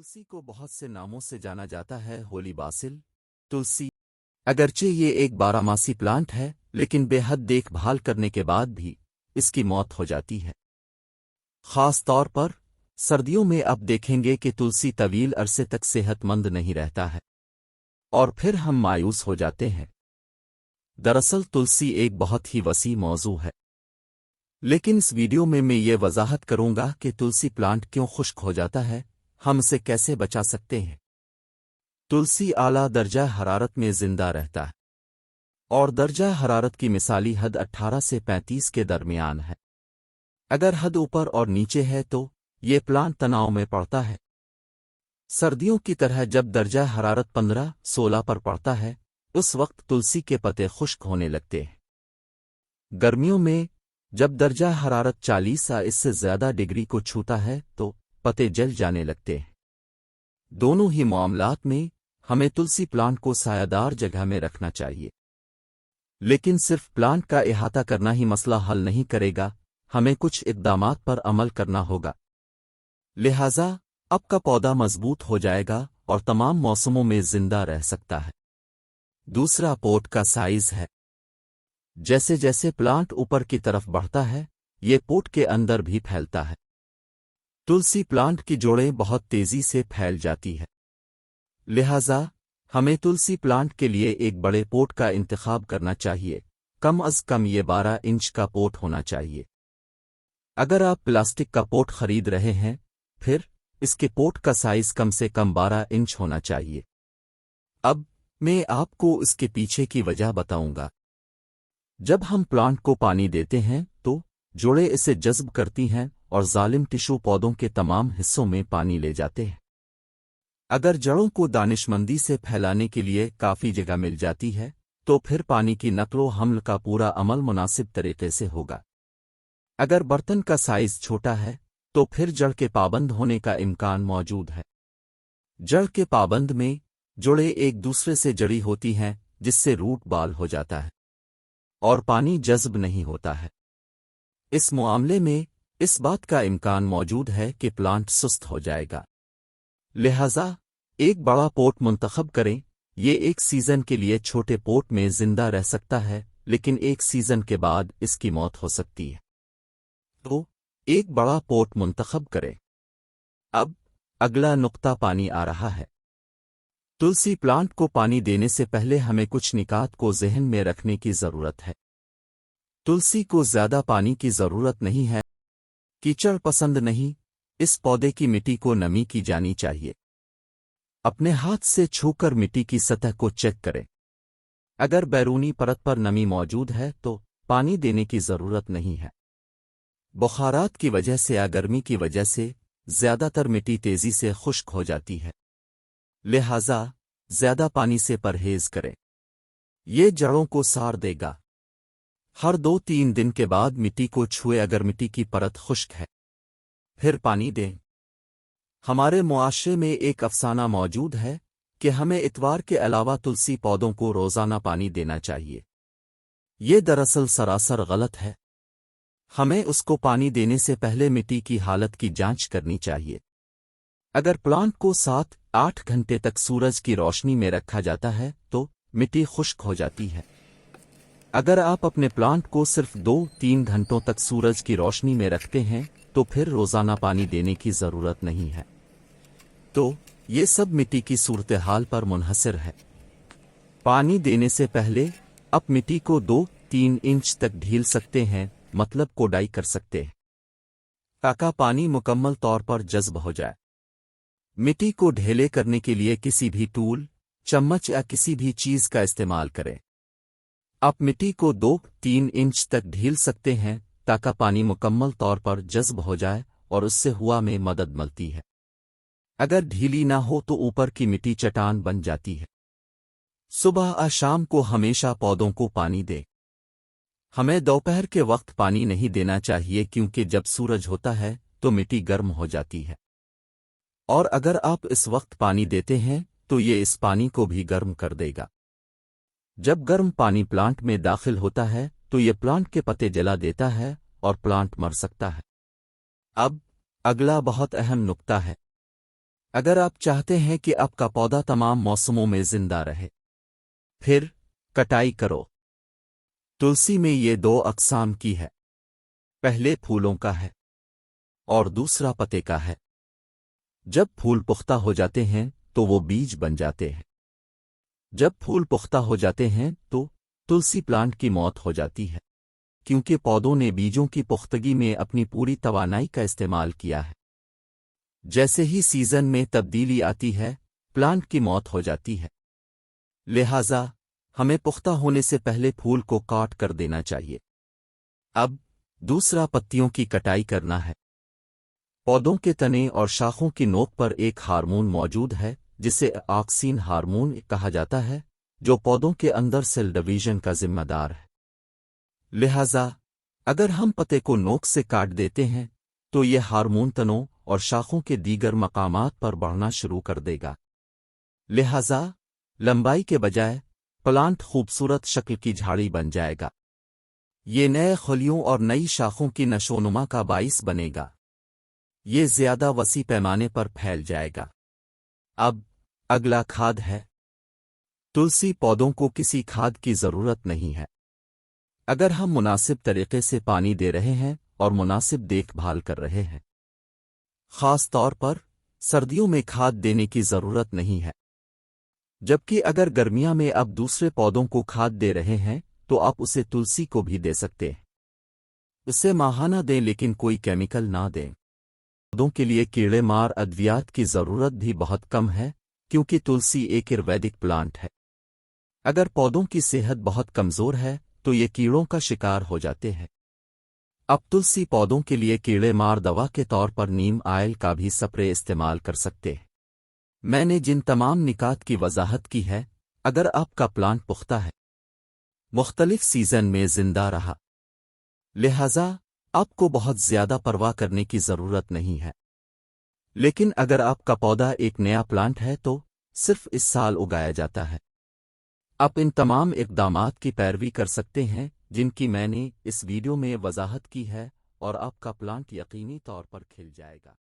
تلسی کو بہت سے ناموں سے جانا جاتا ہے۔ ہولی باسل، تلسی، اگرچہ یہ ایک بارہماسی پلانٹ ہے لیکن بے حد دیکھ بھال کرنے کے بعد بھی اس کی موت ہو جاتی ہے۔ خاص طور پر سردیوں میں آپ دیکھیں گے کہ تلسی طویل عرصے تک صحت مند نہیں رہتا ہے اور پھر ہم مایوس ہو جاتے ہیں۔ دراصل تلسی ایک بہت ہی وسیع موضوع ہے، لیکن اس ویڈیو میں یہ وضاحت کروں گا کہ تلسی پلانٹ کیوں خشک ہو جاتا ہے، ہم اسے کیسے بچا سکتے ہیں۔ تلسی اعلیٰ درجہ حرارت میں زندہ رہتا ہے اور درجہ حرارت کی مثالی حد 18 سے 35 کے درمیان ہے۔ اگر حد اوپر اور نیچے ہے تو یہ پلانٹ تناؤ میں پڑتا ہے۔ سردیوں کی طرح جب درجہ حرارت 15-16 پر پڑتا ہے اس وقت تلسی کے پتے خشک ہونے لگتے ہیں۔ گرمیوں میں جب درجہ حرارت 40 یا اس سے زیادہ ڈگری کو چھوتا ہے تو پتے جل جانے لگتے ہیں۔ دونوں ہی معاملات میں ہمیں تلسی پلانٹ کو سایہ دار جگہ میں رکھنا چاہیے، لیکن صرف پلانٹ کا احاطہ کرنا ہی مسئلہ حل نہیں کرے گا، ہمیں کچھ اقدامات پر عمل کرنا ہوگا۔ لہذا اب کا پودا مضبوط ہو جائے گا اور تمام موسموں میں زندہ رہ سکتا ہے۔ دوسرا پوٹ کا سائز ہے۔ جیسے جیسے پلانٹ اوپر کی طرف بڑھتا ہے یہ پوٹ کے اندر بھی پھیلتا ہے۔ تلسی پلانٹ کی جوڑیں بہت تیزی سے پھیل جاتی ہے، لہذا ہمیں تلسی پلانٹ کے لیے ایک بڑے پوٹ کا انتخاب کرنا چاہیے، کم از کم یہ 12 انچ کا پوٹ ہونا چاہیے۔ اگر آپ پلاسٹک کا پوٹ خرید رہے ہیں پھر اس کے پوٹ کا سائز کم سے کم 12 انچ ہونا چاہیے۔ اب میں آپ کو اس کے پیچھے کی وجہ بتاؤں گا۔ جب ہم پلانٹ کو پانی دیتے ہیں تو جوڑیں اسے جذب کرتی ہیں اور ظالم ٹشو پودوں کے تمام حصوں میں پانی لے جاتے ہیں۔ اگر جڑوں کو دانشمندی سے پھیلانے کے لیے کافی جگہ مل جاتی ہے تو پھر پانی کی نقل و حمل کا پورا عمل مناسب طریقے سے ہوگا۔ اگر برتن کا سائز چھوٹا ہے تو پھر جڑ کے پابند ہونے کا امکان موجود ہے۔ جڑ کے پابند میں جوڑیں ایک دوسرے سے جڑی ہوتی ہیں جس سے روٹ بال ہو جاتا ہے اور پانی جذب نہیں ہوتا ہے۔ اس معاملے میں اس بات کا امکان موجود ہے کہ پلانٹ سست ہو جائے گا۔ لہذا ایک بڑا پوٹ منتخب کریں۔ یہ ایک سیزن کے لیے چھوٹے پوٹ میں زندہ رہ سکتا ہے لیکن ایک سیزن کے بعد اس کی موت ہو سکتی ہے، تو ایک بڑا پوٹ منتخب کریں۔ اب اگلا نقطہ پانی آ رہا ہے۔ تلسی پلانٹ کو پانی دینے سے پہلے ہمیں کچھ نکات کو ذہن میں رکھنے کی ضرورت ہے۔ تلسی کو زیادہ پانی کی ضرورت نہیں ہے، کیچڑ پسند نہیں، اس پودے کی مٹی کو نمی کی جانی چاہیے۔ اپنے ہاتھ سے چھو کر مٹی کی سطح کو چیک کریں۔ اگر بیرونی پرت پر نمی موجود ہے تو پانی دینے کی ضرورت نہیں ہے۔ بخارات کی وجہ سے یا گرمی کی وجہ سے زیادہ تر مٹی تیزی سے خشک ہو جاتی ہے، لہذا زیادہ پانی سے پرہیز کریں، یہ جڑوں کو ساڑ دے گا۔ ہر 2-3 دن کے بعد مٹی کو چھوئے، اگر مٹی کی پرت خشک ہے پھر پانی دیں۔ ہمارے معاشرے میں ایک افسانہ موجود ہے کہ ہمیں اتوار کے علاوہ تلسی پودوں کو روزانہ پانی دینا چاہیے۔ یہ دراصل سراسر غلط ہے۔ ہمیں اس کو پانی دینے سے پہلے مٹی کی حالت کی جانچ کرنی چاہیے۔ اگر پلانٹ کو 7-8 گھنٹے تک سورج کی روشنی میں رکھا جاتا ہے تو مٹی خشک ہو جاتی ہے۔ اگر آپ اپنے پلانٹ کو صرف 2-3 گھنٹوں تک سورج کی روشنی میں رکھتے ہیں تو پھر روزانہ پانی دینے کی ضرورت نہیں ہے۔ تو یہ سب مٹی کی صورتحال پر منحصر ہے۔ پانی دینے سے پہلے آپ مٹی کو 2-3 انچ تک ڈھیل سکتے ہیں، مطلب کوڈائی کر سکتے ہیں، تاکہ پانی مکمل طور پر جذب ہو جائے۔ مٹی کو ڈھیلے کرنے کے لیے کسی بھی ٹول، چمچ یا کسی بھی چیز کا استعمال کریں۔ آپ مٹی کو 2-3 انچ تک ڈھیل سکتے ہیں تاکہ پانی مکمل طور پر جذب ہو جائے اور اس سے ہوا میں مدد ملتی ہے۔ اگر ڈھیلی نہ ہو تو اوپر کی مٹی چٹان بن جاتی ہے۔ صبح اور شام کو ہمیشہ پودوں کو پانی دیں۔ ہمیں دوپہر کے وقت پانی نہیں دینا چاہیے کیونکہ جب سورج ہوتا ہے تو مٹی گرم ہو جاتی ہے، اور اگر آپ اس وقت پانی دیتے ہیں تو یہ اس پانی کو بھی گرم کر دے گا۔ جب گرم پانی پلانٹ میں داخل ہوتا ہے تو یہ پلانٹ کے پتے جلا دیتا ہے اور پلانٹ مر سکتا ہے۔ اب اگلا بہت اہم نقطہ ہے۔ اگر آپ چاہتے ہیں کہ آپ کا پودا تمام موسموں میں زندہ رہے، پھر کٹائی کرو۔ تلسی میں یہ دو اقسام کی ہے، پہلے پھولوں کا ہے اور دوسرا پتے کا ہے۔ جب پھول پختہ ہو جاتے ہیں تو وہ بیج بن جاتے ہیں۔ جب پھول پختہ ہو جاتے ہیں تو تلسی پلانٹ کی موت ہو جاتی ہے، کیونکہ پودوں نے بیجوں کی پختگی میں اپنی پوری توانائی کا استعمال کیا ہے۔ جیسے ہی سیزن میں تبدیلی آتی ہے، پلانٹ کی موت ہو جاتی ہے۔ لہذا ہمیں پختہ ہونے سے پہلے پھول کو کاٹ کر دینا چاہیے۔ اب دوسرا پتیوں کی کٹائی کرنا ہے۔ پودوں کے تنے اور شاخوں کی نوک پر ایک ہارمون موجود ہے جسے آکسین ہارمون کہا جاتا ہے، جو پودوں کے اندر سیل ڈویژن کا ذمہ دار ہے۔ لہذا اگر ہم پتے کو نوک سے کاٹ دیتے ہیں تو یہ ہارمون تنوں اور شاخوں کے دیگر مقامات پر بڑھنا شروع کر دے گا۔ لہذا لمبائی کے بجائے پلانٹ خوبصورت شکل کی جھاڑی بن جائے گا۔ یہ نئے خلیوں اور نئی شاخوں کی نشوونما کا باعث بنے گا۔ یہ زیادہ وسیع پیمانے پر پھیل جائے گا۔ اب اگلا کھاد ہے۔ تلسی پودوں کو کسی کھاد کی ضرورت نہیں ہے اگر ہم مناسب طریقے سے پانی دے رہے ہیں اور مناسب دیکھ بھال کر رہے ہیں۔ خاص طور پر سردیوں میں کھاد دینے کی ضرورت نہیں ہے، جبکہ اگر گرمیاں میں آپ دوسرے پودوں کو کھاد دے رہے ہیں تو آپ اسے تلسی کو بھی دے سکتے ہیں۔ اسے ماہانہ دیں لیکن کوئی کیمیکل نہ دیں۔ پودوں کے لیے کیڑے مار ادویات کی ضرورت بھی بہت کم ہے کیونکہ تلسی ایک آیورویدک پلانٹ ہے۔ اگر پودوں کی صحت بہت کمزور ہے تو یہ کیڑوں کا شکار ہو جاتے ہیں۔ اب تلسی پودوں کے لیے کیڑے مار دوا کے طور پر نیم آئل کا بھی سپرے استعمال کر سکتے ہیں۔ میں نے جن تمام نکات کی وضاحت کی ہے، اگر آپ کا پلانٹ پختہ ہے، مختلف سیزن میں زندہ رہا، لہذا آپ کو بہت زیادہ پرواہ کرنے کی ضرورت نہیں ہے۔ لیکن اگر آپ کا پودا ایک نیا پلانٹ ہے تو صرف اس سال اگایا جاتا ہے، آپ ان تمام اقدامات کی پیروی کر سکتے ہیں جن کی میں نے اس ویڈیو میں وضاحت کی ہے، اور آپ کا پلانٹ یقینی طور پر کھل جائے گا۔